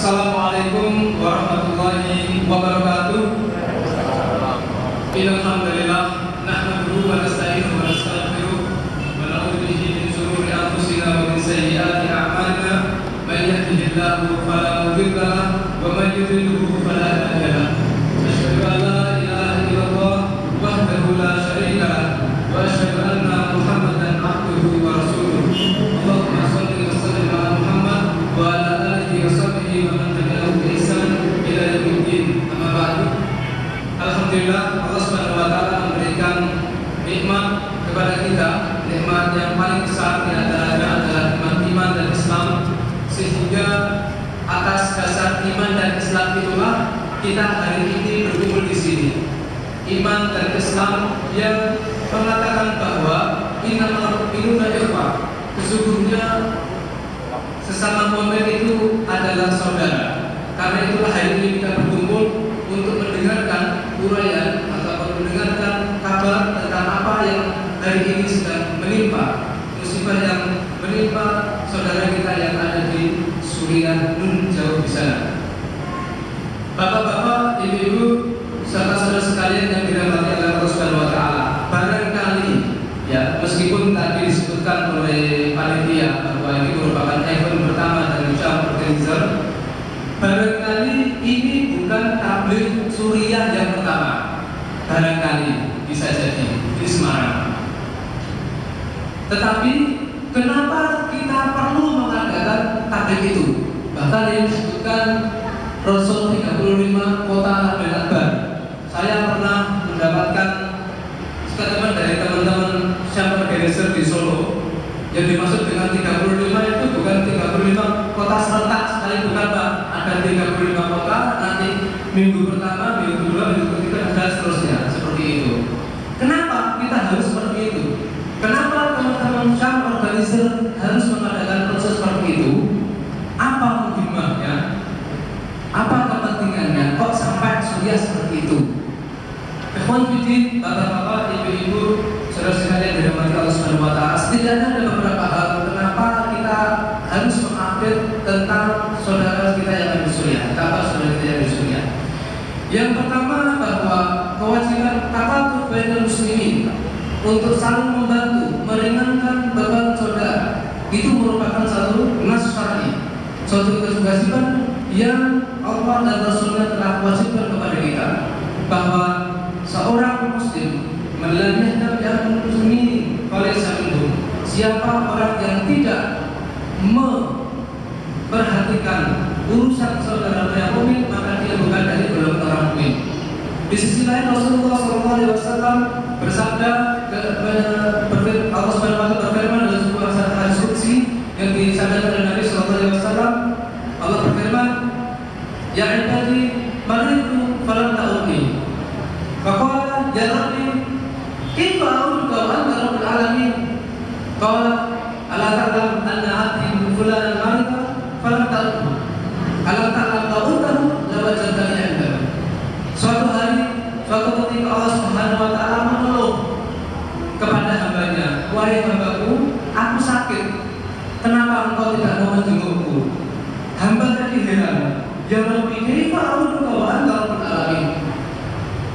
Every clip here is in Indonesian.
Assalamualaikum warahmatullahi wabarakatuh. Alhamdulillah, nahmaduhu wa nasta'inuhu wa nastaghfiruh wa na'udzu bihi min shururi anfusina wa min sayyiati a'malina. May yahdihillahu fala mudilla lahu wa may yudlilhu fala hadiya lahu. Asyhadu an la ilaha illallah wahdahu la syarika lahu wa asyhadu anna Muhammadan abduhu wa rasuluh. Allahumma shalli wa sallim ala Muhammad wa ala alihi wa sahbihi wa man tabi'ahum bi ihsan ila yaumiddin. Amma ba'du. Alhamdulillah, Allah Subhanahu wa taala memberikan nikmat kepada kita, nikmat yang paling besar adalah nikmat iman dan Islam, sehingga atas dasar iman dan Islam itulah kita hari ini berkumpul di sini. Iman dan Islam yang mengatakan bahwa innamal mu'minuna ikhwah, sesungguhnya sesama mukmin itu adalah saudara. Karena itulah hari ini kita berkumpul untuk mendengarkan uraian atau mendengarkan kabar tentang apa yang hari ini sedang menimpa, musibah yang menimpa saudara kita yang ada di Suriah nun jauh di sana. Bapak-bapak, ibu-ibu, serta saudara sekalian yang dirahmati Allah Subhanahu wa taala, barangkali ya, meskipun tadi disebutkan oleh panitia bahwa ini merupakan event pertama dari Jam Organizer, barangkali ini bukan tabligh Suriah yang pertama. Barangkali bisa jadi di Semarang. Tetapi kenapa kita perlu mengadakan tabligh itu? Bahkan yang disebutkan Rasul 35 kota Rabiul Akbar. Saya pernah mendapatkan statement dari teman-teman Syam Organizer di Solo. Yang dimaksud dengan 35 itu bukan 35 kota serentak sekali, bukan Pak. Ada 35 kota, nanti minggu pertama, minggu kedua, minggu ketiga, dan seterusnya, seperti itu. Kenapa kita harus seperti itu? Kenapa teman-teman Syam Organizer harus mengadakan proses seperti itu? Apa muhimahnya? Apa kepentingannya? Kok sampai Suriah seperti itu? Ikhwan fillah, bapak-bapak, ibu-ibu, saudara sekalian yang dirahmati Allah Subhanahu wa taala, setidaknya ada beberapa hal kenapa kita harus mengupdate tentang saudara kita yang ada di Suriah, kabar saudara kita yang ada di Suriah. Yang pertama, bahwa kewajiban takatuf bainal muslimin untuk saling membantu, meringankan beban saudara, itu merupakan satu nas syar'i, suatu kewajiban yang Allah dan Rasulnya telah wajibkan kepada kita, bahwa seorang muslim melalaikan yang muslimin oleh satu, siapa orang yang tidak memperhatikan urusan saudara yang mukmin, maka dia bukan dari golongan orang mukmin. Di sisi lain Rasulullah SAW bersabda, Allah Subhanahu wa taala berfirman dalam sebuah hadis qudsi yang disampaikan oleh Nabi SAW. Allah berfirman, ya ibadi maritu falam ta'udni. Faqala ya Rabbi kaifa a'udhuka wa anta rabbul alamin? Qala ala ta'lam anna 'abdi fulanan marida falam ta'udhu. Ala ta'lam ta'udhu la wajadani 'indahu. Suatu hari, suatu ketika Allah Subhanahu wa taala mengeluh kepada hambanya, wahai hambaku, aku sakit. Kenapa engkau tidak mau menjengukku? Hamba tadi heran, ya Rabbi kaifa a'udhuka wa anta rabbul alamin?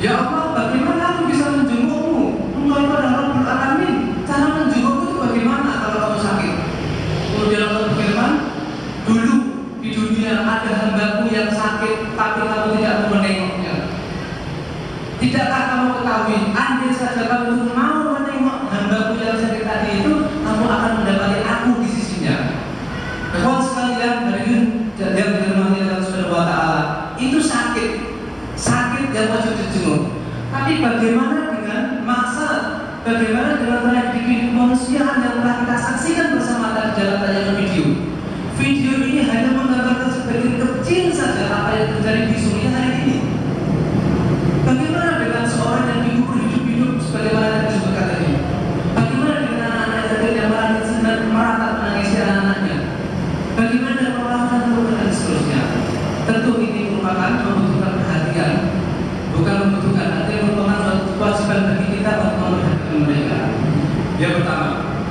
Ya Allah, bagaimana aku bisa menjengukmu? Engkau itu adalah Rabbul Alamin. Cara menjengukmu itu bagaimana kalau kamu sakit? Kemudian Allah berfirman, dulu di dunia ada hambaku yang sakit, tapi kamu tidak mau menengoknya. Tidakkah kamu ketahui, andai saja kamu mau menengok hambaku yang sakit tadi itu, kamu akan mendapati aku di sisinya. Kawan sekalian, hadirin yang dirahmati Allah Subhanahu wa taala, itu sakit yang wajib dijenguk. Tapi bagaimana dengan masa, bagaimana dengan tragedi kemanusiaan yang telah kita saksikan bersama tadi dalam tayangan video? Video ini hanya menggambarkan sebagian kecil saja apa yang terjadi di Suriah hari ini. Bagaimana dengan seorang yang dikubur hidup-hidup sebagaimana yang disebutkan tadi? Bagaimana dengan anak-anak yang meratap menangisi anak-anaknya? Bagaimana dengan orang-orang dan seterusnya? Tentu ini merupakan membutuhkan perhatian, bukan membutuhkan, artinya merupakan suatu kewajiban bagi kita untuk memperhatikan mereka. Yang pertama.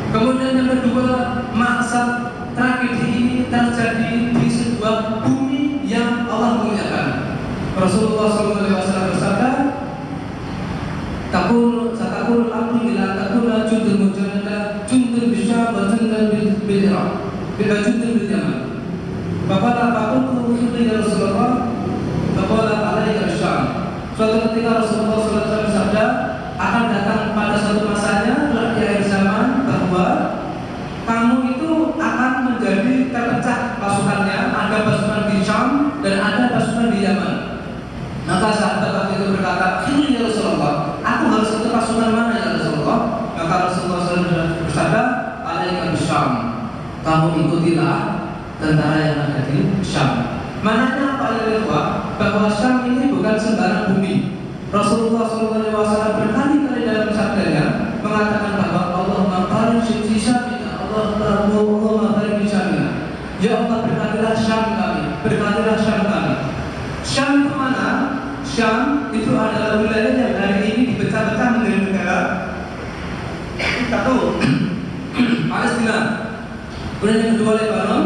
Kemudian yang kedua, maksud tragedi ini terjadi di sebuah bumi yang Allah muliakan. Rasulullah SAW bersabda, "Satakun amri ila takuna jundul mujahada, jundul bisyam wa jundul bil Iraq, jundul bil Yaman." Faqala faqultu ya Rasulullah, faqala alaika Syam. Suatu ketika Rasulullah SAW bersabda, akan datang pada suatu masanya di akhir zaman bahwa kamu itu akan menjadi terpecah pasukannya, ada pasukan di Syam dan ada pasukan di Yaman. Maka sahabat waktu itu berkata, "Ini ya Rasulullah, aku harus ikut pasukan mana ya Rasulullah?" Maka Rasulullah SAW bersabda, "Alaika Syam, kamu ikutilah tentara yang ada di Syam." Mananya apa ya ikhwah? Bahwa Syam ini bukan sembarang bumi. Rasulullah SAW berkali-kali dalam sabdanya mengatakan bahwa Allah mabarik di Syamina, Allah mabarik di Syamina. Ya Allah, berkatilah Syam kami, berkatilah Syam kami. Syam itu mana? Syam itu adalah wilayah yang hari ini dipecah-pecah menjadi negara. Satu, Palestina. Kemudian yang kedua Lebanon.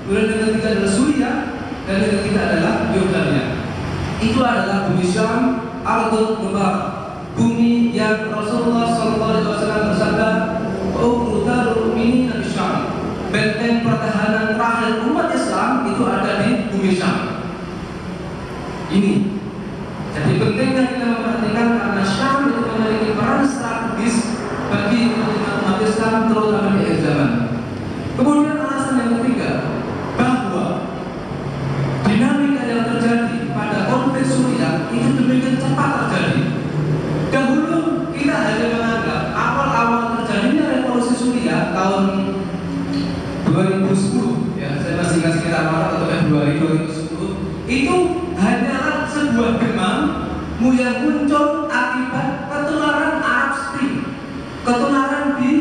Kemudian yang ketiga adalah Suriah. Dan yang ketiga adalah Yordania. Itu adalah bumi Syam, Ardul Mubarak, bumi yang Rasulullah SAW bersabda, "Uqdarul mu'minin di Syam." Benteng pertahanan terakhir umat Islam itu ada di bumi Syam. Ini. Jadi pentingnya kita memperhatikan karena Syam itu memiliki peran strategis bagi umat Islam terutama di akhir zaman. Kemudian alasan yang ketiga, bahwa dinamika yang terjadi pada konflik Suriah itu demikian cepat terjadi. Dahulu kita hanya menganggap awal-awal terjadinya revolusi Suriah tahun 2010, ya saya masih ingat sekitar Maret atau Februari 2010, itu hanyalah sebuah demam yang muncul akibat ketularan Arab Spring, ketularan di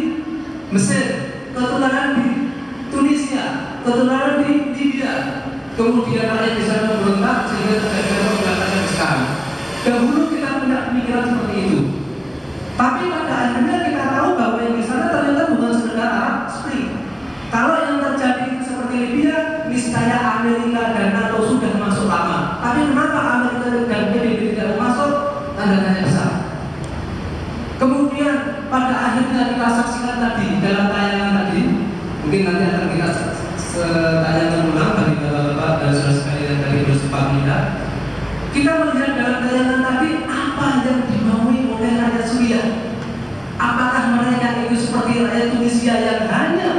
Mesir, ketularan di Tunisia, ketularan di Libya. Kemudian rakyat di sana memberontak sehingga terjadi pemberontakan yang sekarang. Dahulu kita punya pemikiran seperti itu, tapi pada akhirnya kita tahu bahwa yang di sana ternyata bukan sekedar Arab Spring. Kalau yang terjadi seperti Libya, niscaya Amerika dan NATO sudah masuk lama. Tapi kenapa Amerika dan PBB tidak masuk? Tanda tanya besar. Kemudian pada akhirnya kita saksikan tadi dalam tayangan tadi, mungkin nanti akan kita tayangan ulang bagi bapak-bapak dan saudara sekalian dari bersempat melihat. Kita melihat dalam tayangan tadi apa yang dimaui oleh rakyat Suriah. Apakah mereka itu seperti rakyat Tunisia yang hanya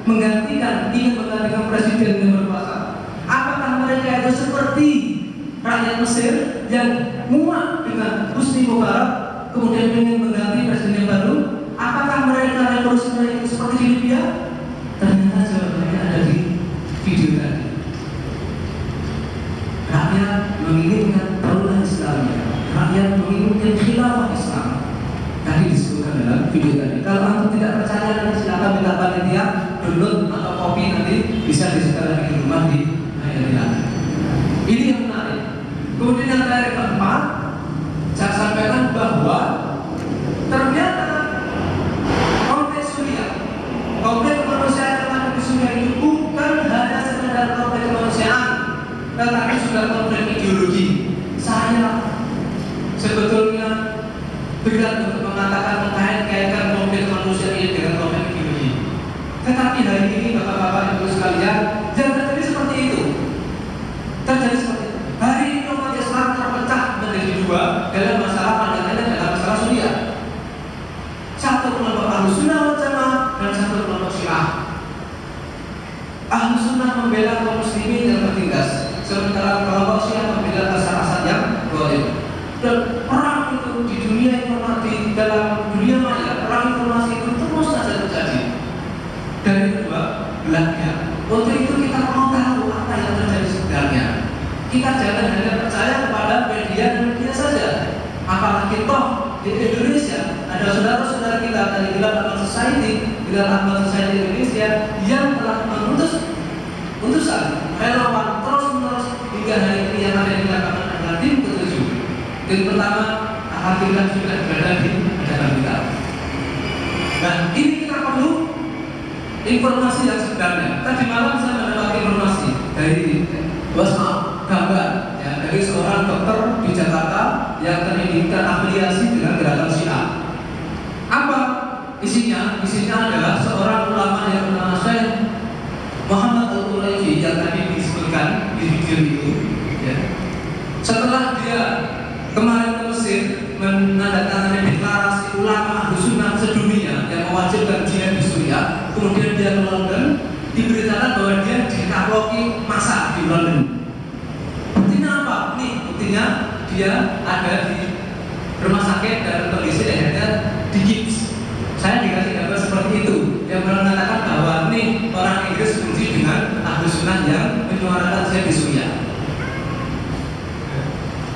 ingin menggantikan presiden yang berkuasa? Apakah mereka itu seperti rakyat Mesir yang muak dengan Husni Mubarak kemudian ingin mengganti presiden yang baru? Apakah mereka revolusi itu seperti di Libya? Ternyata jawabannya ada di video tadi. Rakyat menginginkan perubahan Islam, rakyat menginginkan khilafah Islam. Tadi disebutkan dalam video tadi. Kalau antum tidak percaya, nanti silakan minta panitia download atau copy, nanti bisa disetel di rumah di layar. Ini yang menarik. Kemudian yang terakhir keempat, saya sampaikan bahwa ternyata konflik Suriah, konflik kemanusiaan yang ada di Suriah itu bukan hanya sekedar konflik kemanusiaan, tetapi sudah konflik ideologi. Saya sebetulnya berat untuk mengatakan mengkait-kaitkan konflik manusia ini dengan konflik ideologi. Tetapi hari ini bapak-bapak ibu sekalian, yang terjadi seperti itu. Terjadi seperti itu. Hari ini umat Islam terpecah menjadi dua dalam masalah pandangannya dalam masalah Suriah. Satu kelompok Ahlussunnah wal Jamaah dan satu kelompok Syiah. Ahlussunnah membela kaum muslimin yang tertindas, sementara kelompok Syiah membela Bashar Assad yang zalim. Dan perang itu di dunia informasi, dalam dunia maya, perang informasi itu terus saja terjadi dari kedua belah pihak. Untuk itu kita mau tahu apa yang terjadi sebenarnya. Kita jangan hanya percaya kepada media saja. Apalagi toh di Indonesia ada saudara-saudara kita dari Hilal Ahmad Society, Hilal Ahmad Society Indonesia yang telah utusan relawan terus-menerus hingga hari ini yang ada di lapangan adalah tim ketujuh. Tim pertama alhamdulillah sudah berada di hadapan kita. Nah, ini kita perlu informasi yang sebenarnya. Tadi malam saya mendapat informasi dari gambar ya, dari seorang dokter di Jakarta yang terindikasi afiliasi dengan gerakan Syiah. Apa isinya? Isinya adalah seorang ulama yang bernama Syekh Muhammad Al-Quraifi yang tadi disebutkan di video itu ya. Setelah dia kemarin ke Mesir menandatangani deklarasi ulama Ahlus Sunnah sedunia yang mewajibkan jihad di Suriah, kemudian dia ke London, diberitakan bahwa dia ditakloki massa di London. Buktinya apa? Nih, buktinya dia ada di rumah sakit dalam kondisi lehernya digips. Saya dikasih gambar seperti itu yang mengatakan bahwa nih orang Inggris benci dengan Ahlus Sunnah yang menyuarakan jihad di Suriah.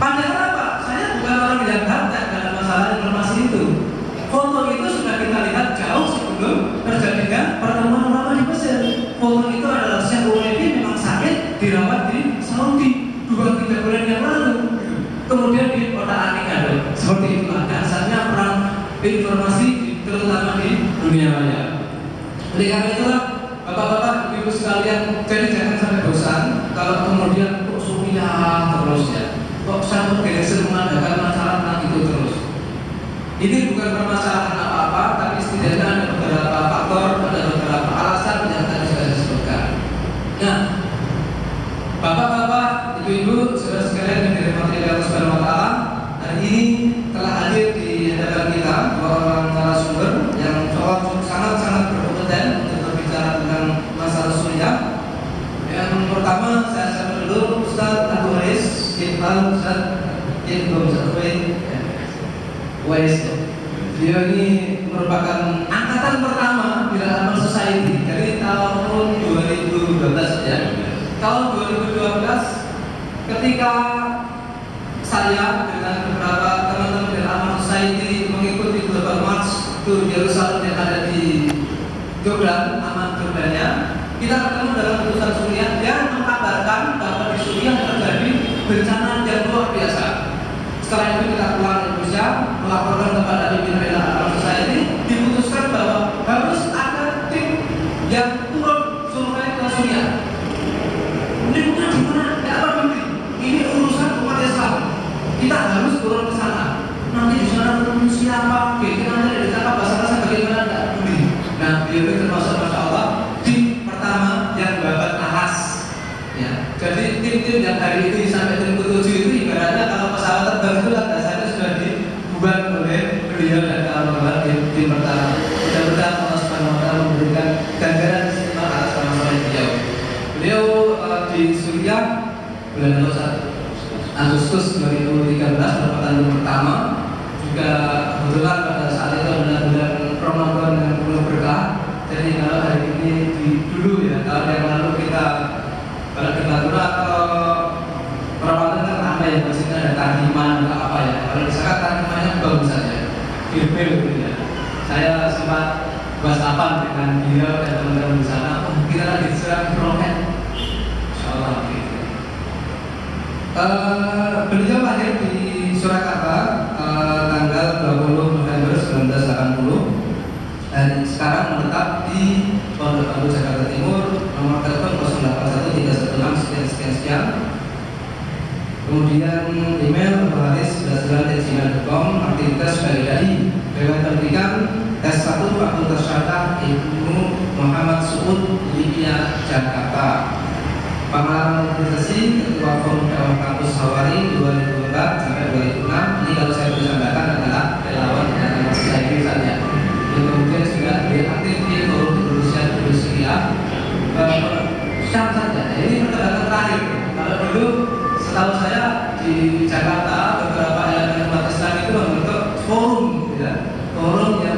Padahal apa? Saya bukan orang yang gaptek dalam masalah informasi itu. Foto itu sudah kita lihat jauh sebelum terjadinya pertemuan ulama di Mesir. Foto itu adalah Syekh Uwaifi memang sakit dirawat di Saudi 2-3 bulan yang lalu. Kemudian di kota Anik seperti itu. Dasarnya perang informasi terutama di dunia maya. Oleh karena itulah bapak-bapak, ibu sekalian, jadi jangan sampai bosan kalau kemudian kok Suriah terus ya. Kok satu geser mengadakan masalah tentang itu terus. Ini bukan permasalahan apa-apa, tapi setidaknya ada beberapa faktor, ada beberapa alasan yang tadi sudah saya sebutkan. Nah, bapak-bapak, ibu-ibu, saudara sekalian yang dirahmati Allah Subhanahu wa Ta'ala, hari ini telah hadir di hadapan kita dua orang narasumber yang sangat-sangat berkompeten untuk berbicara tentang masalah Suriah. Yang pertama saya sapa dulu Ustaz Abu Haris Ustaz Ibnu Wais. Dia ini merupakan angkatan pertama di Al-Amal Society dari tahun 2012 ya. Tahun 2012 ketika saya dengan beberapa teman-teman dari Al-Amal Society mengikuti Global March to Yerusalem yang ada di Jordan, Aman Jordannya, kita ketemu dalam utusan Suriah yang mengkabarkan bahwa di Suriah terjadi bencana yang luar biasa. Setelah itu kita pulang ke Indonesia, melaporkan kepada pimpinan Al-Amal Society, diputuskan bahwa harus ada tim yang turun survei ke Suriah. Timnya di mana? Tidak apa menteri. Ini urusan umat Islam. Kita harus turun ke sana. Nanti di sana ketemu siapa? Nanti ada ditangkap bahasa bagaimana? Tidak peduli. Nah, beliau termasuk Masya Allah tim pertama yang babat ahas. Ya, jadi tim-tim yang hari ini sampai tim ke-7 itu ibaratnya kalau pesawat terbang itu landasannya sudah dibuat oleh beliau dan kawan-kawan tim pertama. Mudah-mudahan Allah Subhanahu wa Ta'ala memberikan ganjaran istimewa atas nama beliau. Beliau di Suriah bulan Agustus 2013 merupakan tahun pertama. Juga kebetulan pada saat itu adalah bulan Ramadan yang penuh berkah. Jadi kalau hari ini dulu ya, tahun yang lalu kita kalau di Madura atau Ramadan kan apa ya, maksudnya ada tariman atau apa ya. Kalau di sana tarimannya bagus saja, kirpil gitu ya. Saya sempat whatsappan dengan beliau dan teman-teman di sana. Oh, kita lagi diserang roket, insyaallah gitu. Beliau lahir di Surakarta tanggal 20 November 1980 dan sekarang menetap di Pondok Bambu Jakarta Timur. Nomor telepon 081316 kemudian email baharis19@gmail.com. Aktivitas sebagai dai, riwayat pendidikan S1 Fakultas Syariah Ibnu Muhammad Suud Libya Jakarta. Pengalaman organisasi Ketua Forum Dakwah Kampus Hawari 2004 sampai 2006. Ini kalau saya bersampaikan adalah relawan dan saya saja. Kemudian juga aktif di Forum Indonesia Suriah. Syam saja. Ini perkembangan terakhir. Kalau dulu setahu saya di Jakarta beberapa elemen umat Islam itu membentuk forum, ya, forum yang